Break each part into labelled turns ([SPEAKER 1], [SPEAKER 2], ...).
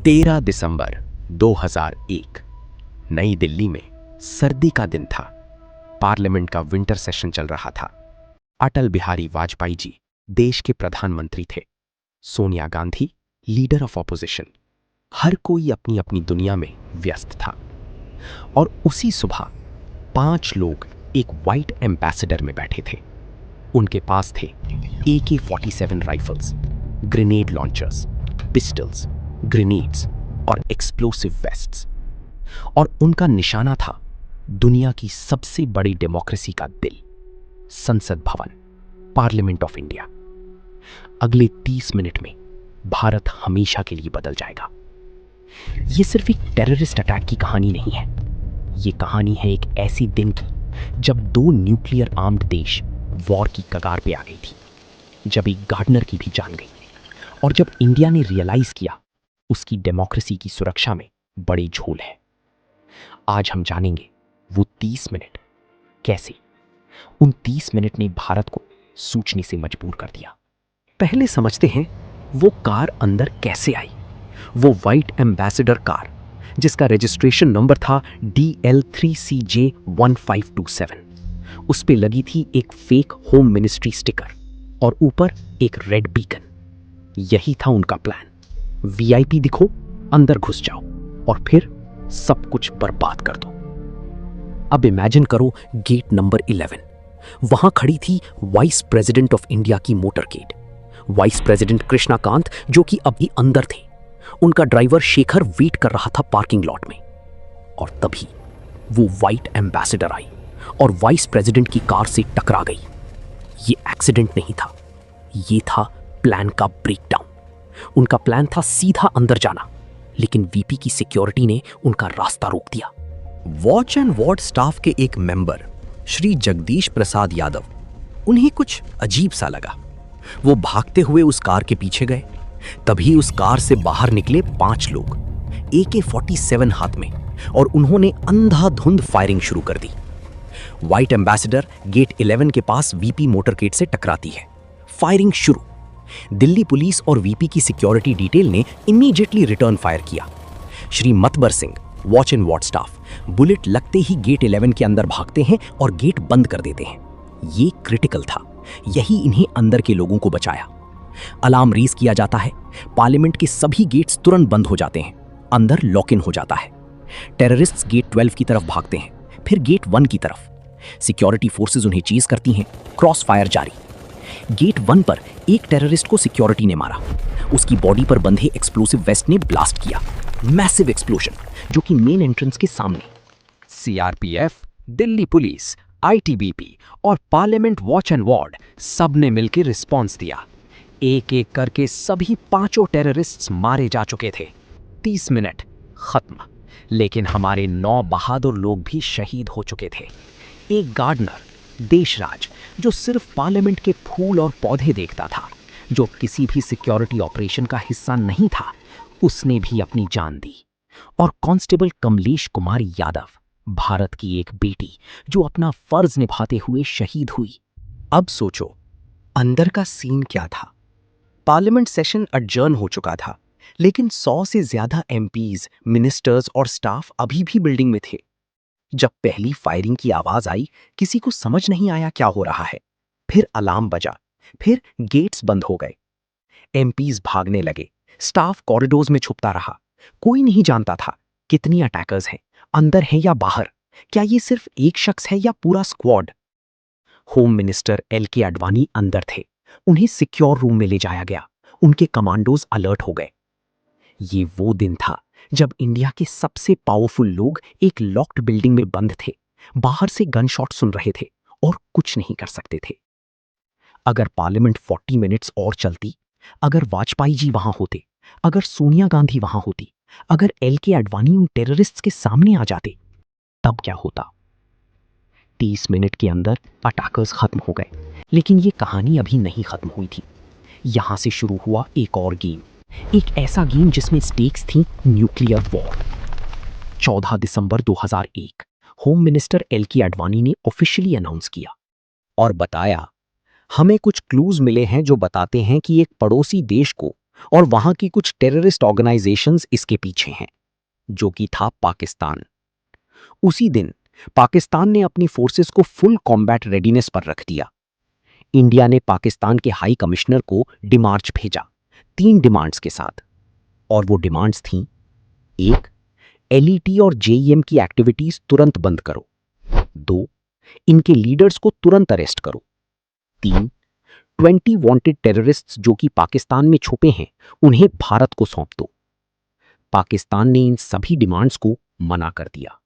[SPEAKER 1] 13 दिसंबर 2001 नई दिल्ली में सर्दी का दिन था। पार्लियामेंट का विंटर सेशन चल रहा था। अटल बिहारी वाजपेयी जी देश के प्रधानमंत्री थे। Sonia Gandhi leader of opposition. हर कोई अपनी अपनी दुनिया में व्यस्त था। और उसी सुबह 5 लोग एक व्हाइट एम्बेसडर में बैठे थे। उनके पास थे AK-47 rifles, grenade launchers, pistols, grenades और एक्सप्लोसिव वेस्ट्स। और उनका निशाना था दुनिया की सबसे बड़ी डेमोक्रेसी का दिल, संसद भवन, पार्लियामेंट ऑफ इंडिया। अगले 30 मिनट में भारत हमेशा के लिए बदल जाएगा। यह सिर्फ एक टेररिस्ट अटैक की कहानी नहीं है। यह कहानी है एक ऐसी दिन की जब 2 न्यूक्लियर आर्म्ड देश वॉर की कगार पे आ गई थी, जब एक गार्डनर की भी जान गई और जब इंडिया ने रियलाइज किया उसकी डेमोक्रेसी की सुरक्षा में बड़ी झोल है। आज हम जानेंगे वो 30 मिनट कैसे, उन 30 मिनट ने भारत को सोचने से मजबूर कर दिया। पहले समझते हैं वो कार अंदर कैसे आई। वो व्हाइट एम्बेसडर कार जिसका रजिस्ट्रेशन नंबर था DL3CJ1527। उस पे लगी थी एक फेक होम मिनिस्ट्री स्टिकर और ऊपर एक रेड बीकन। यही था उनका प्लान। VIP दिखो, अंदर घुस जाओ और फिर सब कुछ बर्बाद कर दो। अब इमेजिन करो गेट नंबर 11। वहां खड़ी थी वाइस प्रेसिडेंट ऑफ इंडिया की मोटरकेड। वाइस प्रेसिडेंट कृष्णाकांत जो कि अभी अंदर थे। उनका ड्राइवर शेखर वेट कर रहा था पार्किंग लॉट में। और तभी वो व्हाइट एम्बेसडर आई और वाइस प्रेसिडेंट की कार से टकरा गई। ये एक्सीडेंट नहीं था, ये था प्लान का ब्रेकडाउन। उनका प्लान था सीधा अंदर जाना, लेकिन VP की सिक्योरिटी ने उनका रास्ता रोक दिया। वॉच एंड वार्ड स्टाफ के एक मेंबर श्री जगदीश प्रसाद यादव, उन्हें कुछ अजीब सा लगा। वो भागते हुए उस कार के पीछे गए। तभी उस कार से बाहर निकले 5 लोग AK-47 हाथ में, और उन्होंने अंधाधुंध फायरिंग शुरू कर दी। व्हाइट एम्बेसडर गेट 11 के पास VP मोटरकेड से टकराती है। फायरिंग शुरू। दिल्ली पुलिस और VP की सिक्योरिटी डिटेल ने इमीडिएटली रिटर्न फायर किया। Shri Matbar Singh, watch and ward staff, bullet लगते ही गेट 11 के अंदर भागते हैं और गेट बंद कर देते हैं। ये क्रिटिकल था, यही इन्हें अंदर के लोगों को बचाया। अलार्म रेज किया जाता है। पार्लियामेंट के सभी गेट्स तुरंत बंद हो जाते हैं। अंदर लॉक इन हो जाता है। टेररिस्ट्स गेट 12 की तरफ भागते हैं, फिर गेट 1 की तरफ। सिक्योरिटी फोर्सेस उन्हें चेज करती हैं। क्रॉस फायर जारी। गेट 1 पर एक टेररिस्ट को सिक्योरिटी ने मारा। उसकी बॉडी पर बंधे एक्सप्लोसिव वेस्ट ने ब्लास्ट किया। मैसिव एक्सप्लोजन, जो कि मेन एंट्रेंस के सामने। CRPF, दिल्ली पुलिस, ITBP और पार्लियामेंट वॉच एंड वार्ड सब ने मिलकर रिस्पॉन्स दिया। एक एक करके सभी 5 टेररिस्ट्स मारे जा चुके थे। 30 मिनट खत्म, लेकिन हमारे 9 बहादुर लोग भी शहीद हो चुके थे। एक गार्डनर देशराज, जो सिर्फ पार्लियामेंट के फूल और पौधे देखता था, जो किसी भी सिक्योरिटी ऑपरेशन का हिस्सा नहीं था, उसने भी अपनी जान दी। और कांस्टेबल कमलेश कुमारी यादव, भारत की एक बेटी, जो अपना फर्ज निभाते हुए शहीद हुई। अब सोचो अंदर का सीन क्या था। पार्लियामेंट सेशन अडजर्न हो चुका था, लेकिन 100 से ज्यादा MPs, मिनिस्टर्स और स्टाफ अभी भी बिल्डिंग में थे। जब पहली फायरिंग की आवाज आई, किसी को समझ नहीं आया क्या हो रहा है। फिर अलार्म बजा, फिर गेट्स बंद हो गए। MPs भागने लगे, स्टाफ कॉरिडोर्स में छुपता रहा। कोई नहीं जानता था कितनी अटैकर्स हैं, अंदर हैं या बाहर। क्या ये सिर्फ एक शख्स है या पूरा squad. Home minister LK Advani अंदर थे। उन्हें सिक्योर रूम में ले जाया गया। उनके कमांडोज अलर्ट हो गए। ये वो दिन था जब इंडिया के सबसे पावरफुल लोग एक लॉक्ड बिल्डिंग में बंद थे, बाहर से गन शॉट सुन रहे थे और कुछ नहीं कर सकते थे। अगर पार्लियामेंट 40 मिनट्स और चलती, अगर वाजपेयी जी वहां होते, अगर सोनिया गांधी वहां होती, अगर LK आडवाणी उन टेररिस्ट्स के सामने आ जाते, तब क्या होता। 30 मिनट के अंदर अटैकर्स खत्म हो गए, लेकिन ये कहानी अभी नहीं खत्म हुई थी। यहां से शुरू हुआ एक और गेम, एक ऐसा गेम जिसमें स्टेक्स थी न्यूक्लियर वॉर। 14 दिसंबर 2001 होम मिनिस्टर LK आडवाणी ने ऑफिशियली अनाउंस किया और बताया, हमें कुछ क्लूज मिले हैं जो बताते हैं कि एक पड़ोसी देश को और वहां की कुछ टेररिस्ट ऑर्गेनाइजेशंस इसके पीछे हैं, जो कि था पाकिस्तान। उसी दिन पाकिस्तान ने अपनी फोर्सेस को फुल कॉम्बैट रेडीनेस पर रख दिया। इंडिया ने पाकिस्तान के हाई कमिश्नर को डिमार्च भेजा 3 डिमांड्स के साथ, और वो डिमांड्स थीं: 1, एलईटी और जेईएम की एक्टिविटीज तुरंत बंद करो। 2, इनके लीडर्स को तुरंत अरेस्ट करो। 3, 20 वांटेड टेररिस्ट्स जो कि पाकिस्तान में छुपे हैं, उन्हें भारत को सौंप दो। पाकिस्तान ने इन सभी डिमांड्स को मना कर दिया।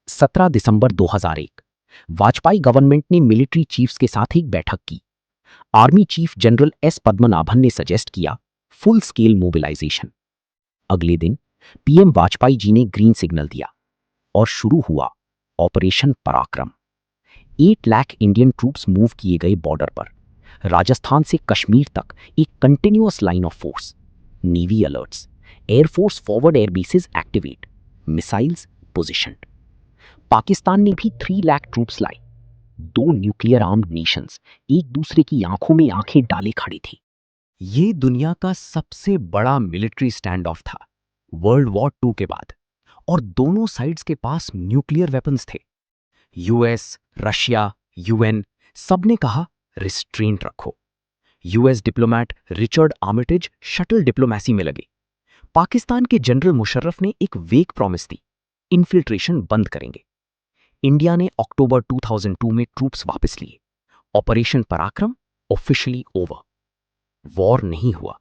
[SPEAKER 1] 17 दिसंबर 2001 वाजपेयी गवर्नमेंट ने मिलिट्री चीफ्स के साथ एक बैठक की। Army chief general S Padmanabhan ने सजेस्ट किया फुल स्केल मोबिलाइजेशन। अगले दिन पीएम वाजपेयी जी ने ग्रीन सिग्नल दिया और शुरू हुआ ऑपरेशन पराक्रम। 8 लाख इंडियन ट्रूप्स मूव किए गए बॉर्डर पर। राजस्थान से कश्मीर तक एक continuous line of force. Navy alerts, air force forward air bases activate, missiles positioned. Pakistan ने भी 3 लाख ट्रूप्स लाई। 2 न्यूक्लियर आर्म्ड नेशंस एक दूसरे की आंखों में आंखें डाले खड़ी थी। ये दुनिया का सबसे बड़ा मिलिट्री स्टैंड ऑफ था वर्ल्ड वॉर 2 के बाद, और दोनों साइड्स के पास न्यूक्लियर वेपन्स थे। यूएस, रशिया, यूएन सबने कहा रिस्ट्रेंट रखो। US diplomat Richard Armitage shuttle diplomacy में लगे। पाकिस्तान के जनरल मुशर्रफ ने एक वेग प्रॉमिस दी, इन्फिल्ट्रेशन बंद करेंगे। इंडिया ने अक्टूबर 2002 में ट्रूप्स वापस लिए। ऑपरेशन पराक्रम ऑफिशियली ओवर। वॉर नहीं हुआ,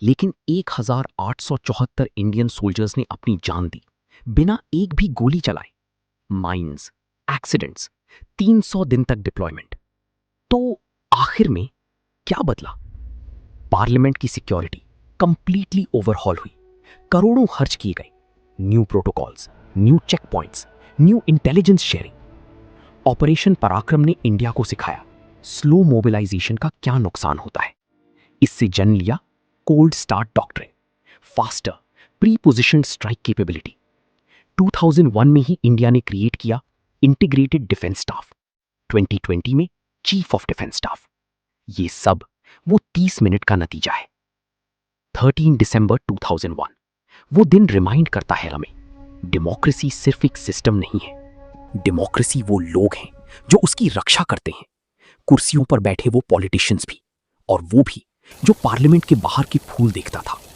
[SPEAKER 1] लेकिन 1874 इंडियन सोल्जर्स ने अपनी जान दी बिना एक भी गोली चलाए। माइंस, एक्सीडेंट्स, 300 दिन तक डिप्लॉयमेंट। तो आखिर में क्या बदला? पार्लियामेंट की सिक्योरिटी कंप्लीटली ओवरहॉल हुई। करोड़ों खर्च किए गए। New protocols, new check points, new intelligence sharing. Operation Parakram ने इंडिया को सिखाया स्लो मोबिलाइजेशन का क्या नुकसान होता है। इससे जन्म लिया cold start doctrine, faster pre position strike capability. 2001 में ही इंडिया ने क्रिएट किया इंटीग्रेटेड डिफेंस स्टाफ, 2020 में चीफ ऑफ डिफेंस स्टाफ। ये सब वो 30 मिनट का नतीजा है। 13 दिसंबर 2001 वो दिन रिमाइंड करता है हमें, डेमोक्रेसी सिर्फ एक सिस्टम नहीं है, डेमोक्रेसी वो लोग हैं जो उसकी रक्षा करते हैं। कुर्सियों पर बैठे वो पॉलिटिशियंस भी, और वो भी जो पार्लियामेंट के बाहर के फूल देखता था।